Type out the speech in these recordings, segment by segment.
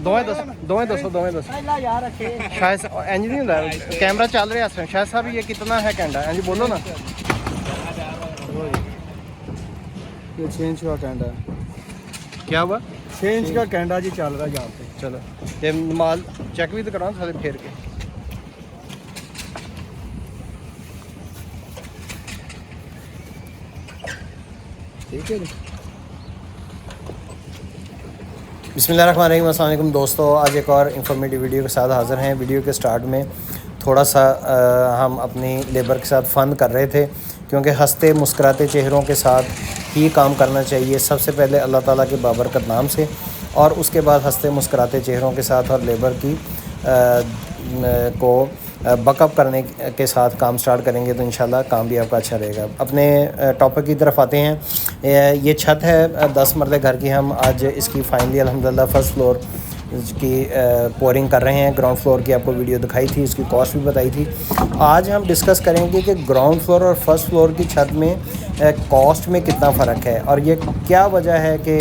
दोवें दसो शायद इंज नहीं होंदा कैमरा चल रहा है शायद साहब ये कितना है कैंडा इंज बोलो ना ये 6 इंच का कैंडा है। क्या हुआ 6 इंच का कैंडा जी चल रहा है यहाँ पे। चलो ये माल चेक भी तो कराओ थोड़े फेर के ठीक है जी। बिस्मिल्लाहिर्रहमानिर्रहीम अस्सलाम वालेकुम दोस्तों, आज एक और इन्फॉर्मेटिव वीडियो के साथ हाज़िर हैं। वीडियो के स्टार्ट में थोड़ा सा हम अपनी लेबर के साथ फ़न कर रहे थे क्योंकि हंसते मुस्कुराते चेहरों के साथ ही काम करना चाहिए। सबसे पहले अल्लाह ताला के बाबरकत नाम से और उसके बाद हंसते मुस्कुराते चेहरों के साथ और लेबर की को बकअप करने के साथ काम स्टार्ट करेंगे तो इंशाल्लाह काम भी आपका अच्छा रहेगा। अपने टॉपिक की तरफ आते हैं। ये छत है 10 मरले घर की। हम आज इसकी फाइनली अल्हम्दुलिल्लाह फर्स्ट फ्लोर की पोरिंग कर रहे हैं। ग्राउंड फ्लोर की आपको वीडियो दिखाई थी, इसकी कॉस्ट भी बताई थी। आज हम डिस्कस करेंगे कि ग्राउंड फ्लोर और फर्स्ट फ्लोर की छत में कॉस्ट में कितना फ़र्क है और ये क्या वजह है कि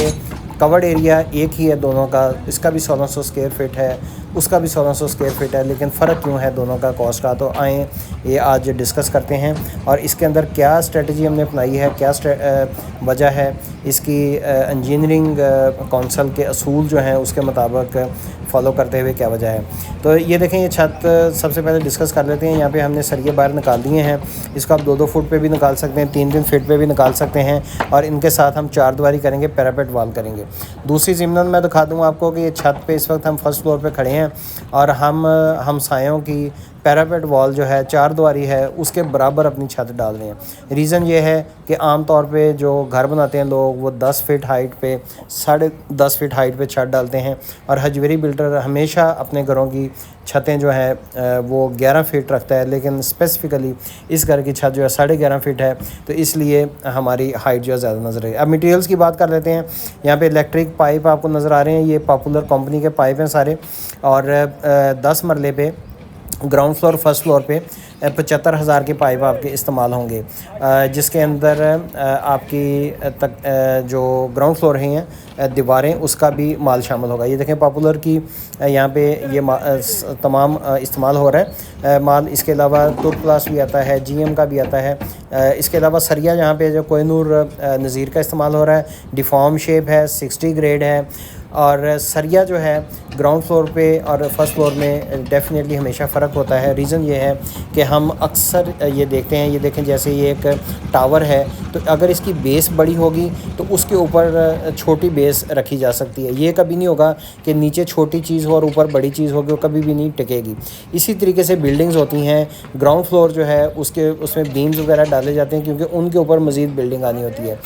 कवर्ड एरिया एक ही है दोनों का। इसका भी 1600 स्क्वायर फीट है, उसका भी 1600 स्क्वायर फीट है, लेकिन फ़र्क क्यों है दोनों का कॉस्ट का। तो आएँ ये आज डिस्कस करते हैं और इसके अंदर क्या स्ट्रेटजी हमने अपनाई है, क्या वजह है इसकी। इंजीनियरिंग काउंसिल के असूल जो हैं उसके मुताबिक फॉलो करते हुए क्या वजह है। तो ये देखें, ये छत सबसे पहले डिस्कस कर लेते हैं। यहाँ पे हमने सरिये बाहर निकाल दिए हैं। इसको आप 2-2 फुट पे भी निकाल सकते हैं, 3-3 फीट पे भी निकाल सकते हैं और इनके साथ हम 4 दीवारी करेंगे, पैरापेट वाल करेंगे। दूसरी ज़िम्मन मैं दिखा दूँ आपको कि ये छत पे इस वक्त हम फर्स्ट फ्लोर पे खड़े हैं और हम हमसायों की पैरापेट वॉल जो है 4 दीवारी है उसके बराबर अपनी छत डाल रहे हैं। रीज़न ये है कि आम तौर पे जो घर बनाते हैं लोग वो 10 फीट हाइट पे 10.5 फीट हाइट पे छत डालते हैं और हजवेरी बिल्डर हमेशा अपने घरों की छतें जो है वो 11 फीट रखता है, लेकिन स्पेसिफ़िकली इस घर की छत जो है 11.5 फीट है, तो इसलिए हमारी हाइट जो है ज़्यादा नज़र आई। अब मटेरियल्स की बात कर लेते हैं। यहाँ पे इलेक्ट्रिक पाइप आपको नज़र आ रहे हैं, ये पॉपुलर कंपनी के पाइप हैं सारे और 10 मरले पे ग्राउंड फ्लोर फर्स्ट फ्लोर पे 75,000 के पाइप आपके इस्तेमाल होंगे, जिसके अंदर आपकी जो ग्राउंड फ्लोर हैं दीवारें उसका भी माल शामिल होगा। ये देखें पॉपुलर की यहाँ पे ये तमाम इस्तेमाल हो रहा है माल। इसके अलावा तुर्क प्लास भी आता है, जीएम का भी आता है। इसके अलावा सरिया यहाँ पे जो कोहिनूर नज़ीर का इस्तेमाल हो रहा है, डिफॉर्म शेप है, 60 ग्रेड है और सरिया जो है ग्राउंड फ्लोर पे और फर्स्ट फ्लोर में डेफिनेटली हमेशा फ़र्क होता है। रीज़न ये है कि हम अक्सर ये देखते हैं, ये देखें जैसे ये एक टावर है तो अगर इसकी बेस बड़ी होगी तो उसके ऊपर छोटी बेस रखी जा सकती है। ये कभी नहीं होगा कि नीचे छोटी चीज़ हो और ऊपर बड़ी चीज़ होगी, वो कभी भी नहीं टिकेगी। इसी तरीके से बिल्डिंग्स होती हैं, ग्राउंड फ्लोर जो है उसमें बीम्स वगैरह डाले जाते हैं क्योंकि उनके ऊपर मज़ीद बिल्डिंग आनी होती है।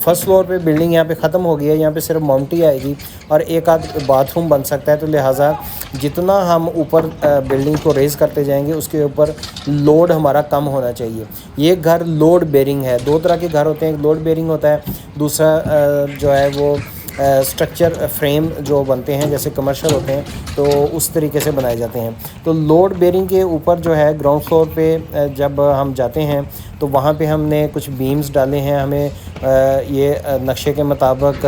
फर्स्ट फ्लोर पे बिल्डिंग यहाँ पे ख़त्म हो गई है, यहाँ पे सिर्फ माउंटी आएगी और एक आध बाथरूम बन सकता है। तो लिहाजा जितना हम ऊपर बिल्डिंग को रेज़ करते जाएंगे उसके ऊपर लोड हमारा कम होना चाहिए। ये घर लोड बेरिंग है। 2 तरह के घर होते हैं, एक लोड बेरिंग होता है, दूसरा जो है वो स्ट्रक्चर फ्रेम जो बनते हैं जैसे कमर्शियल होते हैं तो उस तरीके से बनाए जाते हैं। तो लोड बेरिंग के ऊपर जो है ग्राउंड फ्लोर पे जब हम जाते हैं तो वहाँ पे हमने कुछ बीम्स डाले हैं। हमें ये नक्शे के मुताबिक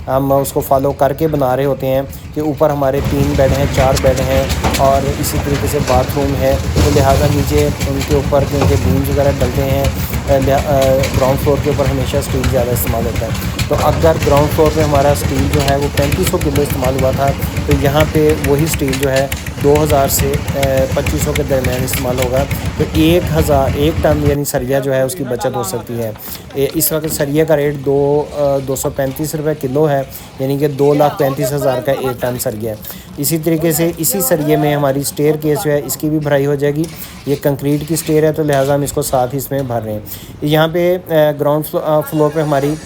हम उसको फॉलो करके बना रहे होते हैं कि ऊपर हमारे 3 बेड हैं, 4 बेड हैं और इसी तरीके से बाथरूम है, तो लिहाजा नीचे उनके ऊपर क्योंकि बीम्स वगैरह डलते हैं ग्राउंड फ्लोर के ऊपर हमेशा स्टील ज़्यादा इस्तेमाल होता है। तो अगर ग्राउंड फ्लोर पे हमारा स्टील जो है वो 3500 किलो इस्तेमाल हुआ था तो यहाँ पे वही स्टील जो है 2000 से 2500 के दरमियान इस्तेमाल होगा। तो 1 टन यानी सरिया जो है उसकी बचत हो सकती है। इस वक्त सरिया का रेट 235 रुपये किलो है, यानी कि 2,35,000 का 1 टन सरिया है। इसी तरीके से इसी सरिये में हमारी स्टेयर केस जो है इसकी भी भराई हो जाएगी। ये कंक्रीट की स्टेयर है तो लिहाजा हम इसको साथ ही इसमें भर रहे हैं। यहाँ पे ग्राउंड फ्लोर पे हमारी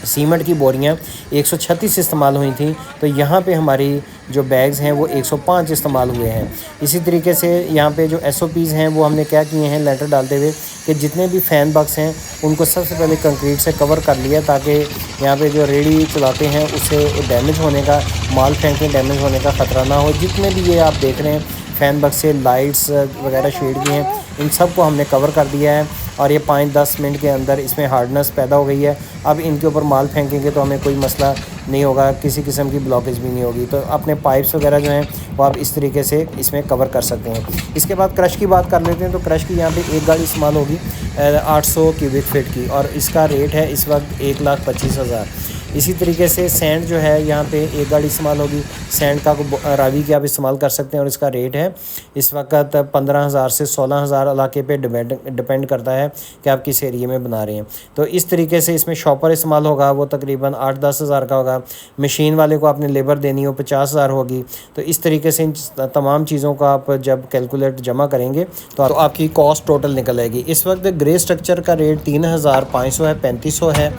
सीमेंट की बोरियाँ 136 इस्तेमाल हुई थी, तो यहाँ पे हमारी जो बैग्स हैं वो 105 इस्तेमाल हुए हैं। इसी तरीके से यहाँ पे जो SOPs हैं वो हमने क्या किए हैं लेंटर डालते हुए कि जितने भी फ़ैन बक्स हैं उनको सबसे पहले कंक्रीट से कवर कर लिया ताकि यहाँ पे जो रेडी चलाते हैं उससे डैमेज होने का, माल फेंकने डैमेज होने का ख़तरा ना हो। जितने भी ये आप देख रहे हैं फ़ैन बक्स से लाइट्स वगैरह शेड की हैं, इन सब को हमने कवर कर दिया है और ये 5-10 मिनट के अंदर इसमें हार्डनेस पैदा हो गई है। अब इनके ऊपर माल फेंकेंगे तो हमें कोई मसला नहीं होगा, किसी किस्म की ब्लॉकेज भी नहीं होगी। तो अपने पाइप्स वगैरह जो हैं वो आप इस तरीके से इसमें कवर कर सकते हैं। इसके बाद क्रश की बात कर लेते हैं। तो क्रश की यहाँ पे एक गाड़ी इस्तेमाल होगी 800 क्यूबिक फीट की, और इसका रेट है इस वक्त 1,25,000। इसी तरीके से सैंड जो है यहाँ पे एक गाड़ी इस्तेमाल होगी। सैंड का रावी की आप इस्तेमाल कर सकते हैं, और इसका रेट है इस वक्त 15,000 से 16,000 इलाके पे डिपेंड करता है कि आप किस एरिए में बना रहे हैं। तो इस तरीके से इसमें शॉपर इस्तेमाल होगा, वो तकरीबन 8-10 हज़ार का होगा। मशीन वाले को आपने लेबर देनी हो 50,000 होगी। तो इस तरीके से इन तमाम चीज़ों का आप जब कैलकुलेट जमा करेंगे तो आपकी कॉस्ट टोटल निकल आएगी। इस वक्त ग्रे स्ट्रक्चर का रेट 3,500 है, 3,500 है,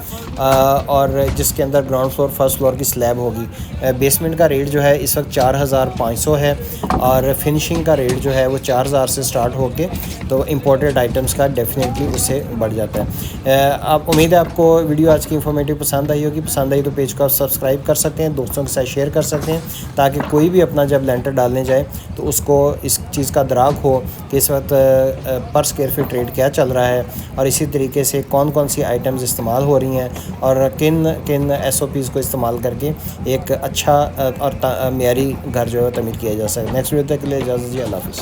और जिसके अंदर ग्राउंड फ्लोर फर्स्ट फ्लोर की स्लैब होगी। बेसमेंट का रेट जो है इस वक्त 4,500 है, और फिनिशिंग का रेट जो है वो 4,000 से स्टार्ट होके तो इम्पोर्टेड आइटम्स का डेफिनेटली उससे बढ़ जाता है। आप उम्मीद है आपको वीडियो आज की इन्फॉर्मेटिव पसंद आई होगी। पसंद आई तो पेज को आप सब्सक्राइब कर सकते हैं, दोस्तों के साथ शेयर कर सकते हैं, ताकि कोई भी अपना जब लेंटर डालने जाए तो उसको इस चीज़ का दराग हो कि इस वक्त पर स्क्वायर फीट रेट क्या चल रहा है, और इसी तरीके से कौन कौन सी आइटम्स इस्तेमाल हो रही हैं, और किन किन SOPs को इस्तेमाल करके एक अच्छा और मयारी घर जो है तमीर किया जा सकता है। नेक्स्ट वीडियो तक के लिए इजाज़त जी, अल्लाह हाफ़िज़।